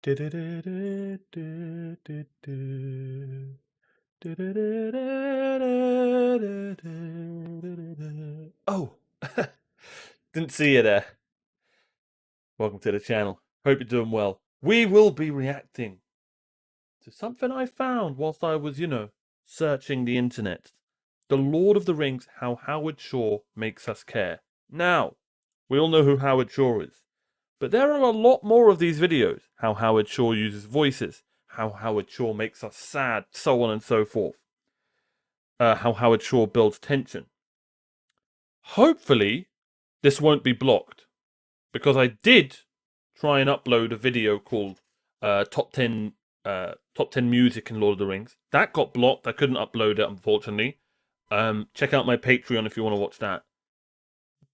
Oh, didn't see you there. Welcome to the channel. Hope you're doing well. We will be reacting to something I found whilst I was, searching the internet. The Lord of the Rings, How Howard Shore Makes Us Care. Now, we all know who Howard Shore is. But there are a lot more of these videos. How Howard Shore uses voices. How Howard Shore makes us sad. So on and so forth. How Howard Shore builds tension. Hopefully, this won't be blocked. Because I did try and upload a video called Top 10 Music in Lord of the Rings. That got blocked. I couldn't upload it, unfortunately. Check out my Patreon if you want to watch that.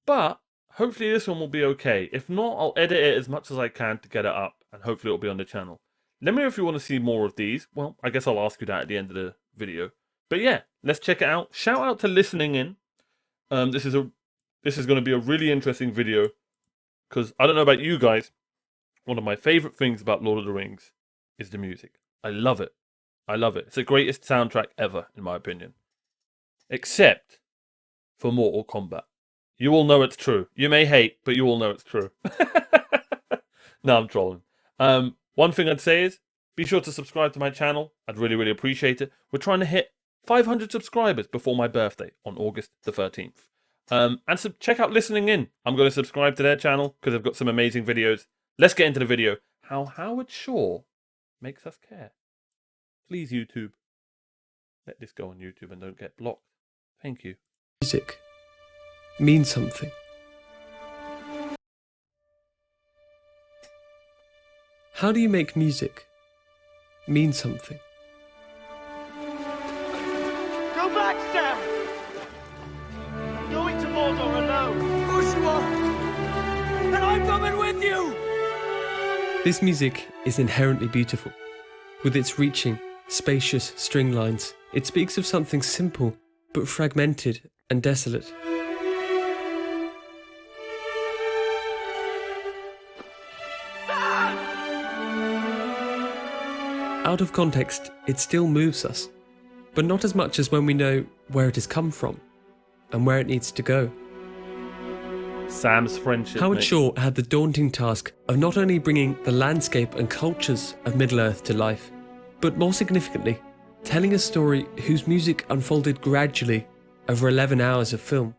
But hopefully this one will be okay. If not, I'll edit it as much as I can to get it up. And hopefully it'll be on the channel. Let me know if you want to see more of these. Well, I guess I'll ask you that at the end of the video. But yeah, let's check it out. Shout out to listening in. This is going to be a really interesting video. Because I don't know about you guys, one of my favourite things about Lord of the Rings is the music. I love it. I love it. It's the greatest soundtrack ever, in my opinion. Except for Mortal Kombat. You all know it's true. You may hate, but you all know it's true. No, I'm trolling. One thing I'd say is, be sure to subscribe to my channel. I'd really, really appreciate it. We're trying to hit 500 subscribers before my birthday on August the 13th. And so check out Listening In. I'm going to subscribe to their channel because they've got some amazing videos. Let's get into the video. How Howard Shore Makes Us Care. Please, YouTube, let this go on YouTube and don't get blocked. Thank you. Music means something. How do you make music mean something? Go back, Sam! Going to Mordor alone. Of course you are. And I'm coming with you! This music is inherently beautiful. With its reaching, spacious string lines, it speaks of something simple but fragmented and desolate. Out of context, it still moves us, but not as much as when we know where it has come from and where it needs to go. Sam's friendship. Howard Shore had the daunting task of not only bringing the landscape and cultures of Middle-earth to life, but more significantly, telling a story whose music unfolded gradually over 11 hours of film.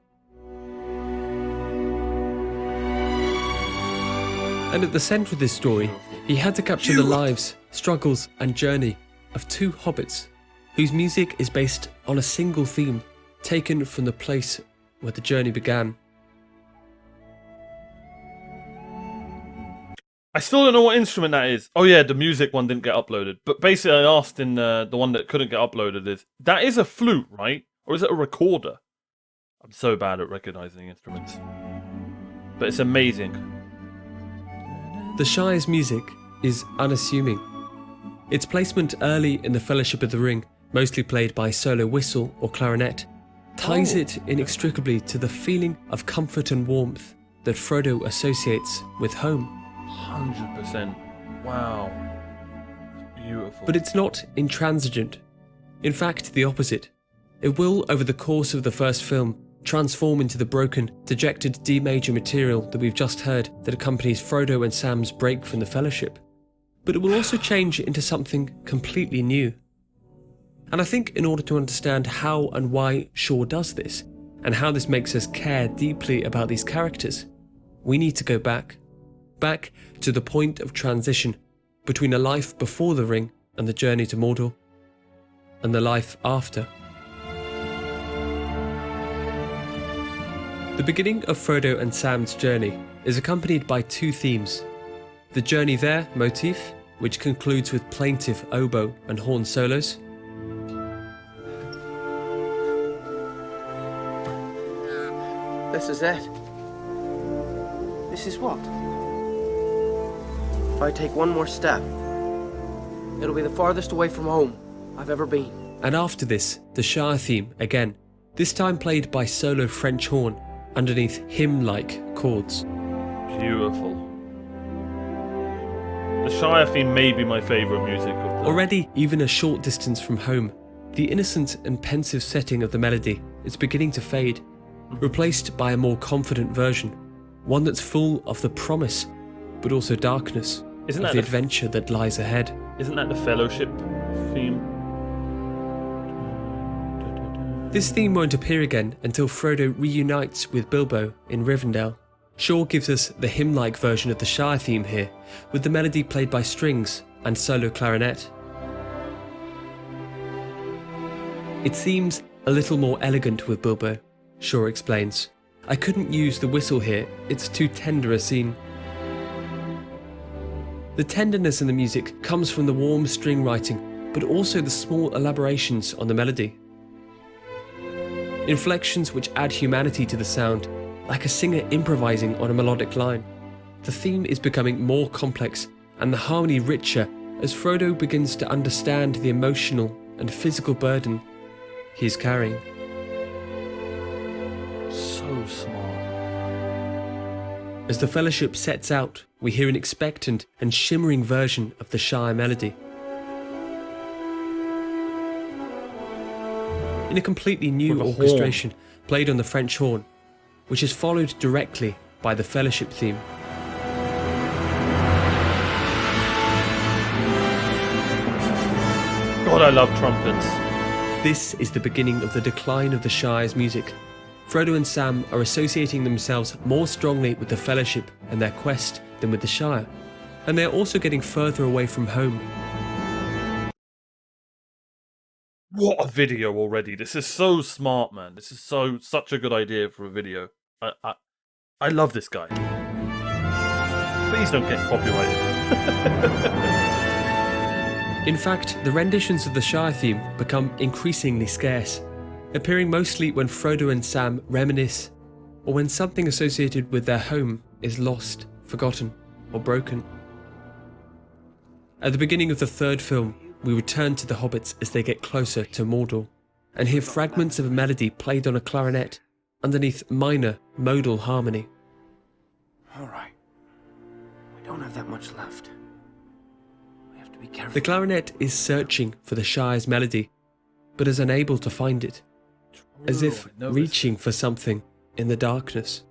And at the centre of this story, he had to capture the lives, struggles and journey of two hobbits, whose music is based on a single theme, taken from the place where the journey began. I still don't know what instrument that is. Oh yeah, the music one didn't get uploaded. But basically I asked in the one that couldn't get uploaded that is a flute, right? Or is it a recorder? I'm so bad at recognizing instruments. But it's amazing. The Shire's music is unassuming. Its placement early in the Fellowship of the Ring, mostly played by solo whistle or clarinet, ties it inextricably to the feeling of comfort and warmth that Frodo associates with home. 100%. Wow. It's beautiful. But it's not intransigent. In fact, the opposite. It will, over the course of the first film, transform into the broken, dejected D major material that we've just heard that accompanies Frodo and Sam's break from the Fellowship. But it will also change into something completely new. And I think in order to understand how and why Shore does this, and how this makes us care deeply about these characters, we need to go back to the point of transition between a life before the ring and the journey to Mordor, and the life after. The beginning of Frodo and Sam's journey is accompanied by two themes. The Journey There motif, which concludes with plaintive oboe and horn solos, This is it. This is what? If I take one more step, it'll be the farthest away from home I've ever been. and after this, the Shire theme again, this time played by solo French horn underneath hymn-like chords. Beautiful. The Shire theme may be my favourite music of the... Already, even a short distance from home, the innocent and pensive setting of the melody is beginning to fade, replaced by a more confident version, one that's full of the promise, but also darkness, Isn't of that the the adventure that lies ahead. Isn't that the Fellowship theme? This theme won't appear again until Frodo reunites with Bilbo in Rivendell. Shaw gives us the hymn-like version of the Shire theme here, with the melody played by strings and solo clarinet. It seems a little more elegant with Bilbo, Shaw explains. I couldn't use the whistle here, it's too tender a scene. The tenderness in the music comes from the warm string writing, but also the small elaborations on the melody. Inflections which add humanity to the sound, like a singer improvising on a melodic line. The theme is becoming more complex and the harmony richer as Frodo begins to understand the emotional and physical burden he is carrying. So smart. As the Fellowship sets out, we hear an expectant and shimmering version of the Shire melody. In a completely new With a orchestration played on the French horn, which is followed directly by the Fellowship theme. God, I love trumpets. This is the beginning of the decline of the Shire's music. Frodo and Sam are associating themselves more strongly with the Fellowship and their quest than with the Shire, and they are also getting further away from home. What a video already. This is so smart, man. This is such a good idea for a video. I love this guy. Please don't get copyrighted. In fact, the renditions of the Shire theme become increasingly scarce, appearing mostly when Frodo and Sam reminisce, or when something associated with their home is lost, forgotten, or broken. At the beginning of the third film, we return to the hobbits as they get closer to Mordor, and hear fragments of a melody played on a clarinet underneath minor modal harmony. All right. We don't have that much left. We have to be careful. The clarinet is searching for the Shire's melody, but is unable to find it, as if I know this. reaching for something in the darkness.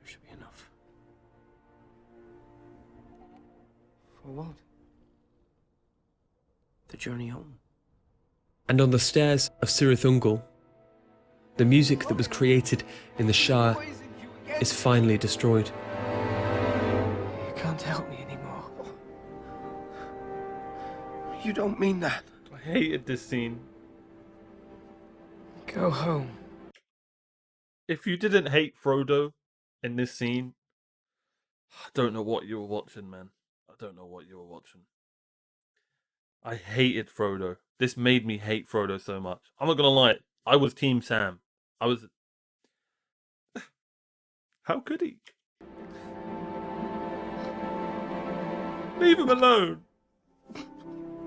There should be enough. For what? The journey home. And on the stairs of Cirith Ungol, the music that was created in the Shire is finally destroyed. You can't help me anymore. You don't mean that. I hated this scene. Go home. If you didn't hate Frodo in this scene, I don't know what you were watching, man. I don't know what you were watching. I hated Frodo. This made me hate Frodo so much. I'm not gonna lie. I was Team Sam. I was... How could he? Leave him alone.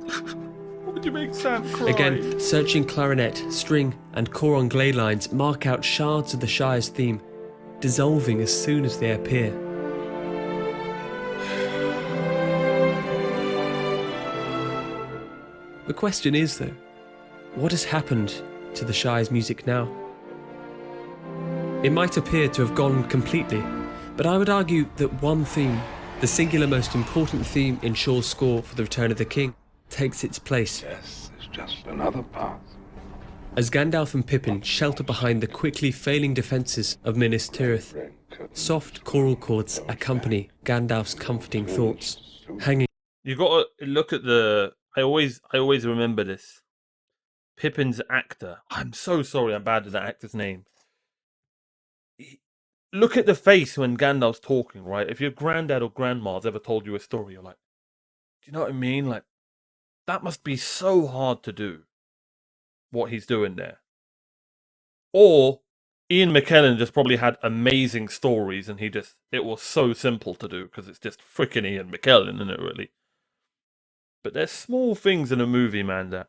Why would you make Sam cry? Again, searching clarinet, string, and choron gley lines mark out shards of the Shire's theme, dissolving as soon as they appear. The question is, though, what has happened to the Shire's music now? It might appear to have gone completely, but I would argue that one theme, the singular most important theme in Shaw's score for The Return of the King, takes its place. Yes, it's just another path. As Gandalf and Pippin shelter behind the quickly failing defences of Minas Tirith, soft choral chords accompany Gandalf's comforting thoughts, hanging. You gotta look at the... I always remember this. Pippin's actor. I'm so sorry, I'm bad at that actor's name. Look at the face when Gandalf's talking, right? If your granddad or grandma's ever told you a story, you're like, do you know what I mean? Like, that must be so hard to do, what he's doing there. Or Ian McKellen just probably had amazing stories and it was so simple to do because it's just freaking Ian McKellen, isn't it, really? But there's small things in a movie, man, that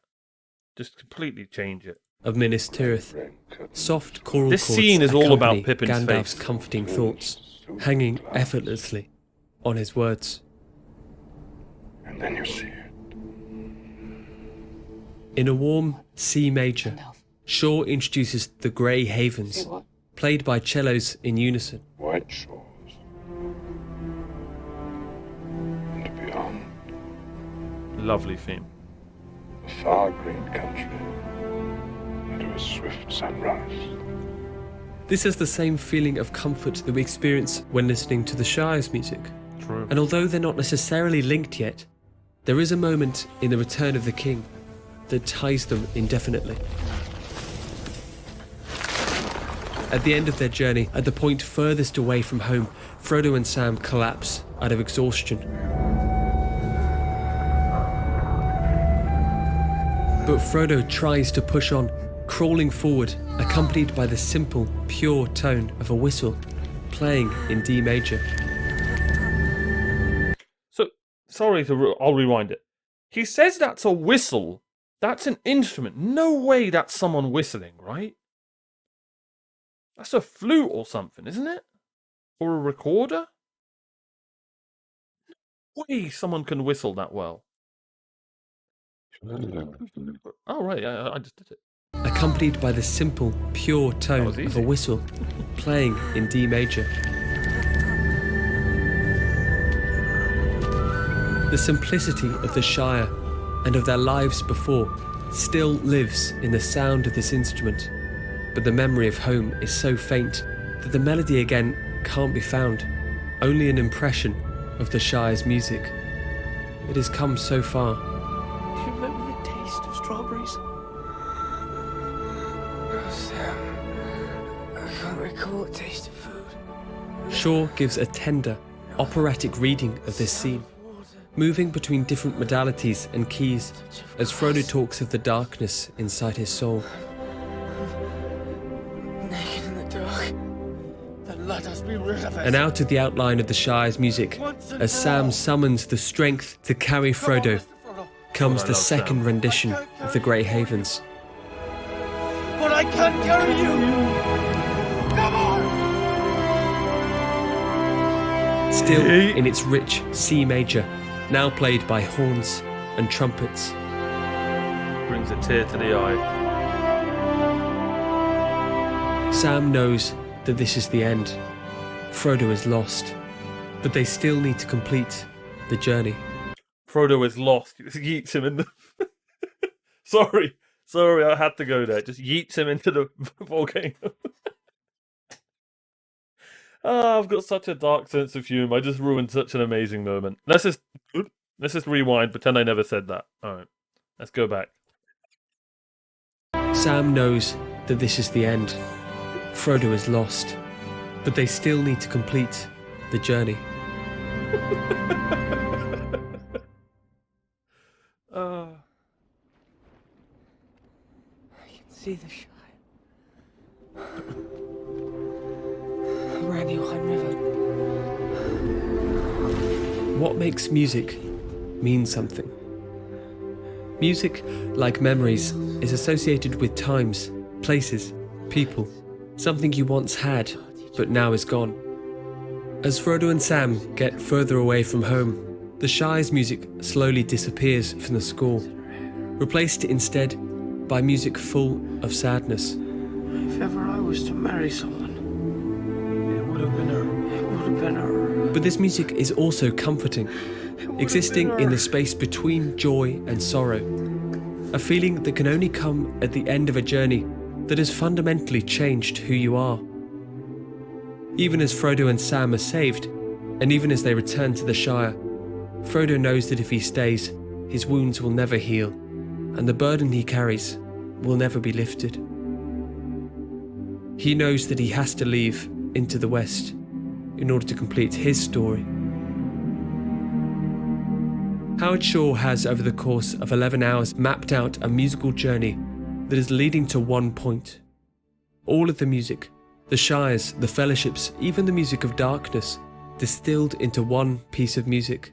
just completely change it. Of Minas Tirith, soft choral This chords scene is all about accompany Pippin's Gandalf's face. comforting thoughts, hanging effortlessly on his words. And then you see it. In a warm C major, Shaw introduces the Grey Havens, played by cellos in unison. White shores. And beyond, Lovely theme. a far green country. Into a swift sunrise. This has the same feeling of comfort that we experience when listening to the Shire's music. True. And although they're not necessarily linked yet, there is a moment in The Return of the King that ties them indefinitely. At the end of their journey, at the point furthest away from home, Frodo and Sam collapse out of exhaustion. But Frodo tries to push on, crawling forward, accompanied by the simple, pure tone of a whistle, playing in D major. So, sorry I'll rewind it. He says that's a whistle. That's an instrument. No way that's someone whistling, right? That's a flute or something, isn't it? Or a recorder? No way someone can whistle that well. Oh, right, I just did it. Accompanied by the simple, pure tone of a whistle, playing in D major. The simplicity of the Shire and of their lives before still lives in the sound of this instrument, but the memory of home is so faint that the melody again can't be found, only an impression of the Shire's music. It has come so far. Do you remember the taste of strawberries? No, Sam. I can't recall the taste of food. Shaw gives a tender, operatic reading of this scene, moving between different modalities and keys as Frodo talks of the darkness inside his soul. Naked in the dark. Then let us be rid of it. And out of the outline of the Shire's music, as Sam summons the strength to carry Frodo, comes the second rendition of the Grey Havens. But I can't carry you! Come on! Still in its rich C major, now played by horns and trumpets. Brings a tear to the eye. Sam knows that this is the end. Frodo is lost, but they still need to complete the journey. Frodo is lost. Just yeets him in the... Sorry, I had to go there. Just yeets him into the volcano. Oh, I've got such a dark sense of humour. I just ruined such an amazing moment. Let's just rewind, pretend I never said that. Alright, let's go back. Sam knows that this is the end. Frodo is lost, but they still need to complete the journey. I can see the Shire. Around the Ojai River. What makes music mean something? Music, like memories, is associated with times, places, people, something you once had, but now is gone. As Frodo and Sam get further away from home, the Shire's music slowly disappears from the score, replaced instead by music full of sadness. If ever I was to marry someone, it would have been her. It would have been her. But this music is also comforting, existing in the space between joy and sorrow, a feeling that can only come at the end of a journey that has fundamentally changed who you are. Even as Frodo and Sam are saved, and even as they return to the Shire, Frodo knows that if he stays, his wounds will never heal, and the burden he carries will never be lifted. He knows that he has to leave into the West in order to complete his story. Howard Shaw has, over the course of 11 hours, mapped out a musical journey that is leading to one point. All of the music, the shires, the fellowships, even the music of darkness, distilled into one piece of music,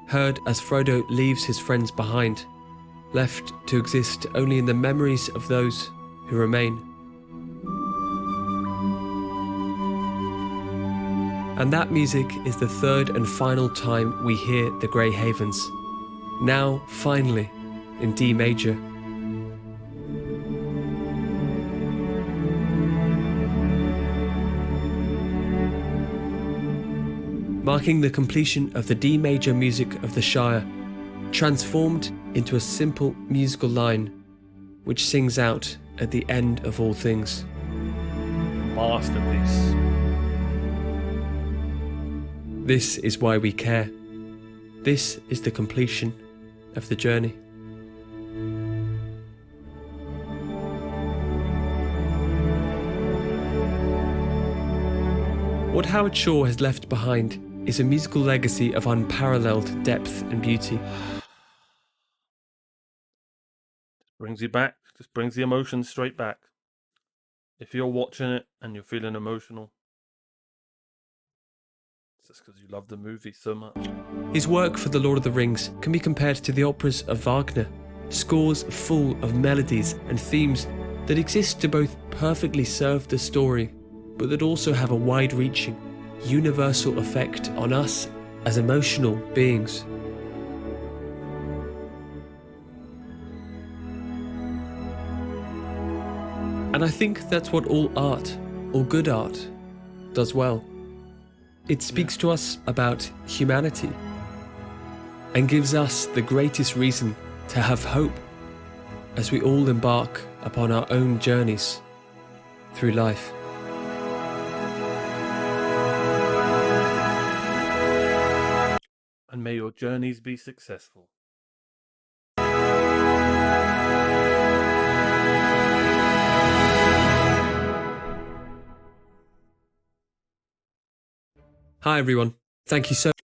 heard as Frodo leaves his friends behind, left to exist only in the memories of those who remain. And that music is the third and final time we hear the Grey Havens, now finally in D major. Marking the completion of the D major music of the Shire, transformed into a simple musical line which sings out at the end of all things. Masterpiece. This is why we care. This is the completion of the journey. What Howard Shore has left behind is a musical legacy of unparalleled depth and beauty. Brings you back. Just brings the emotions straight back. If you're watching it and you're feeling emotional, it's just because you love the movie so much. His work for The Lord of the Rings can be compared to the operas of Wagner, scores full of melodies and themes that exist to both perfectly serve the story, but that also have a wide-reaching, universal effect on us as emotional beings. And I think that's what all art, all good art, does well. It speaks to us about humanity and gives us the greatest reason to have hope as we all embark upon our own journeys through life. And may your journeys be successful. Hi everyone, thank you so much.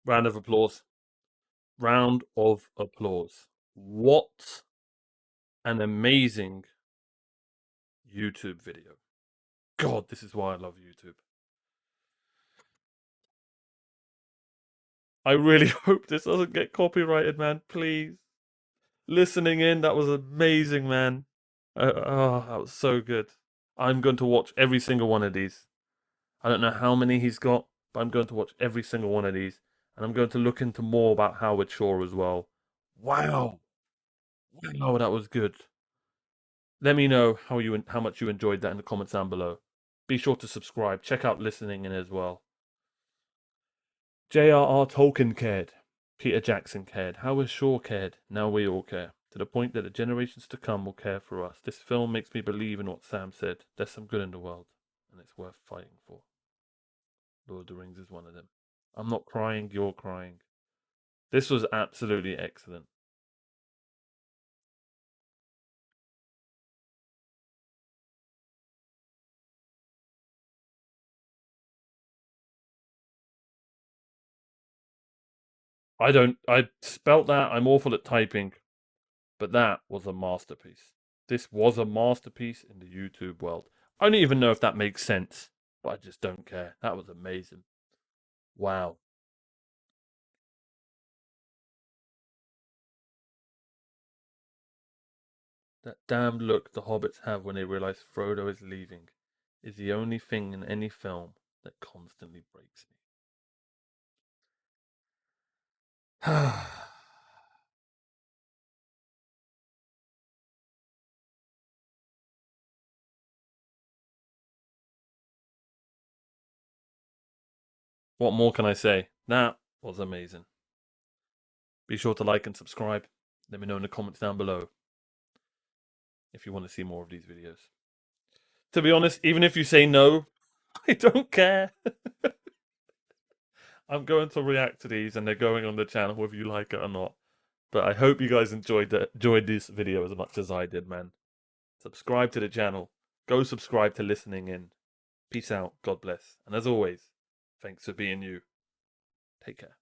Round of applause. Round of applause. What an amazing YouTube video. God, this is why I love YouTube. I really hope this doesn't get copyrighted, man. Please. Listening in, that was amazing, man. Oh, that was so good. I'm going to watch every single one of these. I don't know how many he's got, but I'm going to watch every single one of these. And I'm going to look into more about Howard Shore as well. Wow. Wow, that was good. Let me know how much you enjoyed that in the comments down below. Be sure to subscribe. Check out Listening In as well. J.R.R. Tolkien cared. Peter Jackson cared. Howard Shore cared. Now we all care. To the point that the generations to come will care for us. This film makes me believe in what Sam said. There's some good in the world, and it's worth fighting for. Lord of the Rings is one of them. I'm not crying, you're crying. This was absolutely excellent. I spelt that, I'm awful at typing, but that was a masterpiece. This was a masterpiece in the YouTube world. I don't even know if that makes sense, but I just don't care. That was amazing. Wow. That damned look the hobbits have when they realize Frodo is leaving is the only thing in any film that constantly breaks me. What more can I say? That was amazing. Be sure to like and subscribe. Let me know in the comments down below if you want to see more of these videos. To be honest, even if you say no, I don't care. I'm going to react to these and they're going on the channel whether you like it or not. But I hope you guys enjoyed this video as much as I did, man. Subscribe to the channel. Go subscribe to Listening In. Peace out. God bless. And as always, thanks for being you. Take care.